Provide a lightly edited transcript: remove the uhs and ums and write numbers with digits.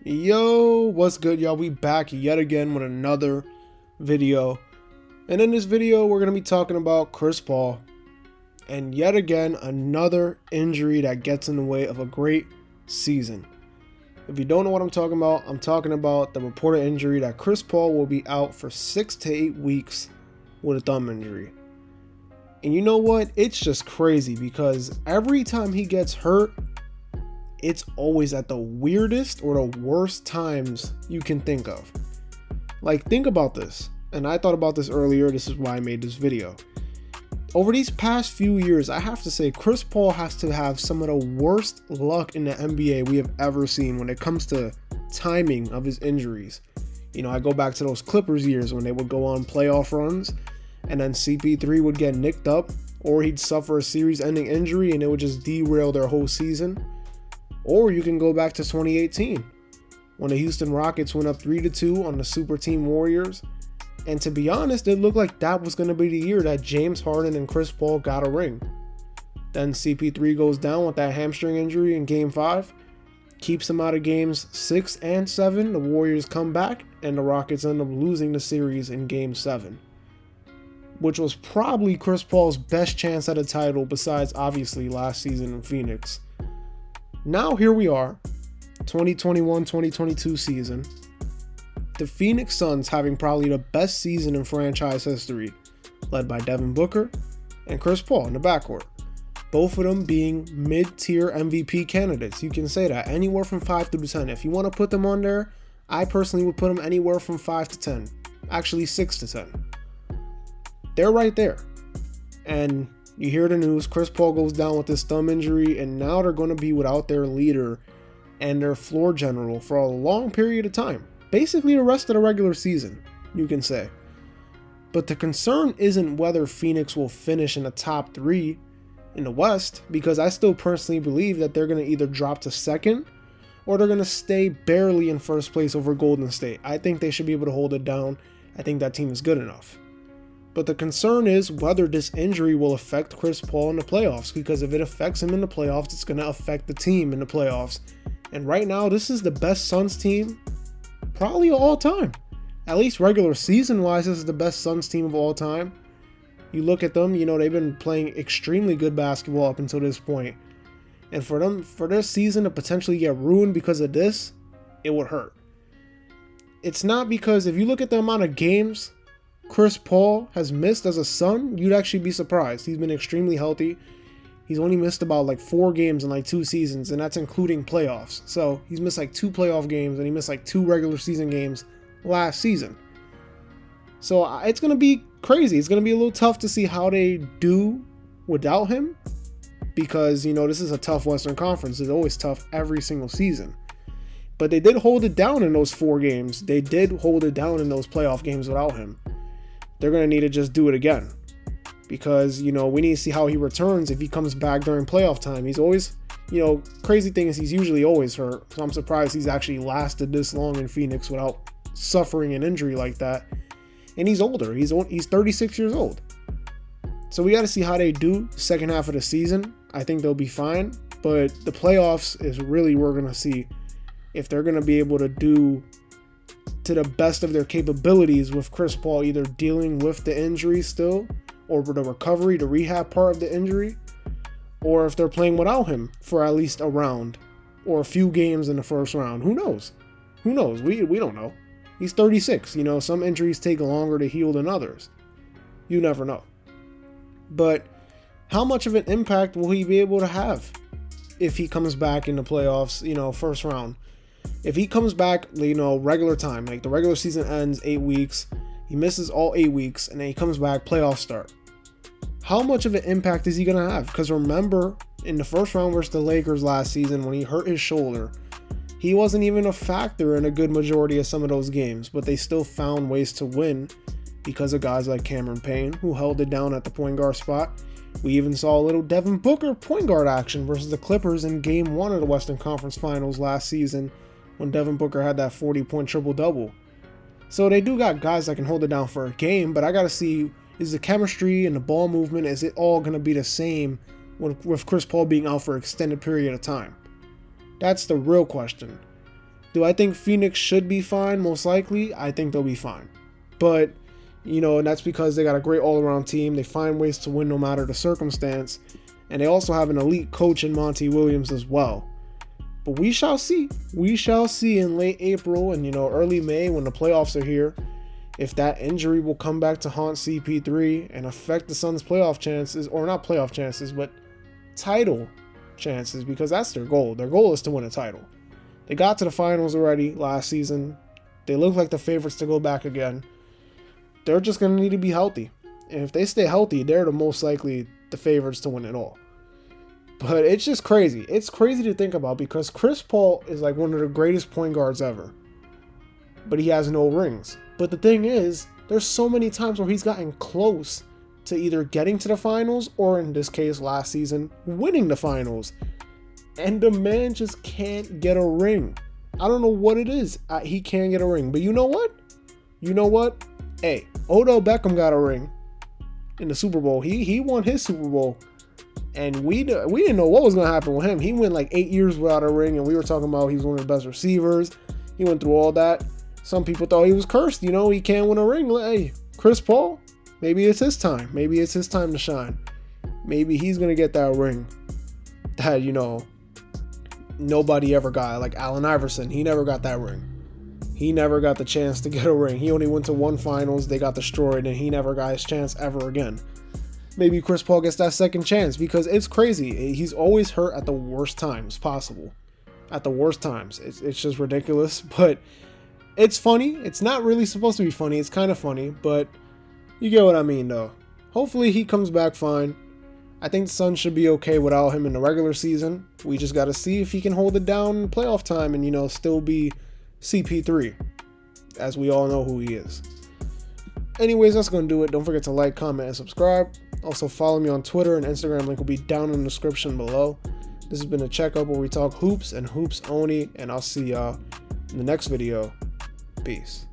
Yo, what's good, y'all? We back yet again with another video. And in this video, we're going to be talking about Chris Paul. And yet again, another injury that gets in the way of a great season. If you don't know what I'm talking about the reported injury that Chris Paul will be out for 6 to 8 weeks with a thumb injury. And you know what? It's just crazy because every time he gets hurt, it's always at the weirdest or the worst times you can think of. Like, think about this. And I thought about this earlier. This is why I made this video. Over these past few years, I have to say Chris Paul has to have some of the worst luck in the NBA we have ever seen when it comes to timing of his injuries. You know, I go back to those Clippers years when they would go on playoff runs and then CP3 would get nicked up, or he'd suffer a series-ending injury and it would just derail their whole season. Or you can go back to 2018 when the Houston Rockets went up 3-2 on the Super Team Warriors. And to be honest, it looked like that was going to be the year that James Harden and Chris Paul got a ring. Then CP3 goes down with that hamstring injury in Game 5, keeps him out of Games 6 and 7. The Warriors come back and the Rockets end up losing the series in Game 7, which was probably Chris Paul's best chance at a title besides obviously last season in Phoenix. Now here we are, 2021-2022 season. The Phoenix Suns having probably the best season in franchise history, led by Devin Booker and Chris Paul in the backcourt. Both of them being mid-tier MVP candidates. You can say that anywhere from 5 through 10. If you want to put them on there, I personally would put them anywhere from 5 to 10. Actually 6 to 10. They're right there. And you hear the news, Chris Paul goes down with this thumb injury, and now they're going to be without their leader and their floor general for a long period of time. Basically the rest of the regular season, you can say. But the concern isn't whether Phoenix will finish in the top 3 in the West, because I still personally believe that they're going to either drop to second or they're going to stay barely in first place over Golden State. I think they should be able to hold it down. I think that team is good enough. But the concern is whether this injury will affect Chris Paul in the playoffs, because if it affects him in the playoffs, it's going to affect the team in the playoffs. And right now, this is the best Suns team probably of all time. At least regular season-wise, this is the best Suns team of all time. You look at them, you know, they've been playing extremely good basketball up until this point. And for their season to potentially get ruined because of this, it would hurt. It's not because if you look at the amount of games Chris Paul has missed as a Sun, you'd actually be surprised. He's been extremely healthy. He's only missed about like 4 games in like 2 seasons, and that's including playoffs. So he's missed like 2 playoff games, and he missed like 2 regular season games last season. So it's going to be crazy. It's going to be a little tough to see how they do without him, because, you know, this is a tough Western Conference. It's always tough every single season. But they did hold it down in those 4 games. They did hold it down in those playoff games without him. They're going to need to just do it again, because, you know, we need to see how he returns if he comes back during playoff time. He's always, you know, crazy thing is he's usually always hurt. So I'm surprised he's actually lasted this long in Phoenix without suffering an injury like that. And he's older. He's 36 years old. So we got to see how they do second half of the season. I think they'll be fine. But the playoffs is really where we're going to see if they're going to be able to do to the best of their capabilities with Chris Paul either dealing with the injury still, or the recovery, the rehab part of the injury, or if they're playing without him for at least a round or a few games in the first round. Who knows? Who knows? We don't know. He's 36. You know, some injuries take longer to heal than others. You never know. But how much of an impact will he be able to have if he comes back in the playoffs, you know, first round? If he comes back, you know, regular time, like the regular season ends 8 weeks, he misses all 8 weeks, and then he comes back, playoff start. How much of an impact is he going to have? Because remember, in the first round versus the Lakers last season, when he hurt his shoulder, he wasn't even a factor in a good majority of some of those games, but they still found ways to win because of guys like Cameron Payne, who held it down at the point guard spot. We even saw a little Devin Booker point guard action versus the Clippers in Game 1 of the Western Conference Finals last season, when Devin Booker had that 40-point triple-double. So they do got guys that can hold it down for a game, but I got to see, is the chemistry and the ball movement, is it all going to be the same with Chris Paul being out for an extended period of time? That's the real question. Do I think Phoenix should be fine? Most likely, I think they'll be fine. But, and that's because they got a great all-around team. They find ways to win no matter the circumstance. And they also have an elite coach in Monty Williams as well. But we shall see. We shall see in late April and, early May when the playoffs are here, if that injury will come back to haunt CP3 and affect the Suns' playoff chances, or not playoff chances, but title chances, because that's their goal. Their goal is to win a title. They got to the finals already last season. They look like the favorites to go back again. They're just going to need to be healthy. And if they stay healthy, they're the most likely the favorites to win it all. But it's just crazy. It's crazy to think about because Chris Paul is like one of the greatest point guards ever. But he has no rings. But the thing is, there's so many times where he's gotten close to either getting to the finals or, in this case last season, winning the finals. And the man just can't get a ring. I don't know what it is. He can't get a ring. But you know what? Hey, Odell Beckham got a ring in the Super Bowl. He won his Super Bowl. And we didn't know what was going to happen with him. He went like 8 years without a ring, and we were talking about he was one of the best receivers. He went through all that. Some people thought he was cursed. He can't win a ring. Hey, Chris Paul, maybe it's his time. Maybe it's his time to shine. Maybe he's going to get that ring that, nobody ever got. Like Allen Iverson, he never got that ring. He never got the chance to get a ring. He only went to one finals. They got destroyed, and he never got his chance ever again. Maybe Chris Paul gets that second chance because it's crazy. He's always hurt at the worst times possible. At the worst times. It's just ridiculous, but it's funny. It's not really supposed to be funny. It's kind of funny, but you get what I mean, though. Hopefully he comes back fine. I think the Suns should be okay without him in the regular season. We just got to see if he can hold it down in playoff time and, still be CP3, as we all know who he is. Anyways, that's going to do it. Don't forget to like, comment, and subscribe. Also, follow me on Twitter and Instagram. Link will be down in the description below. This has been a checkup where we talk hoops and hoops only, and I'll see y'all in the next video. Peace.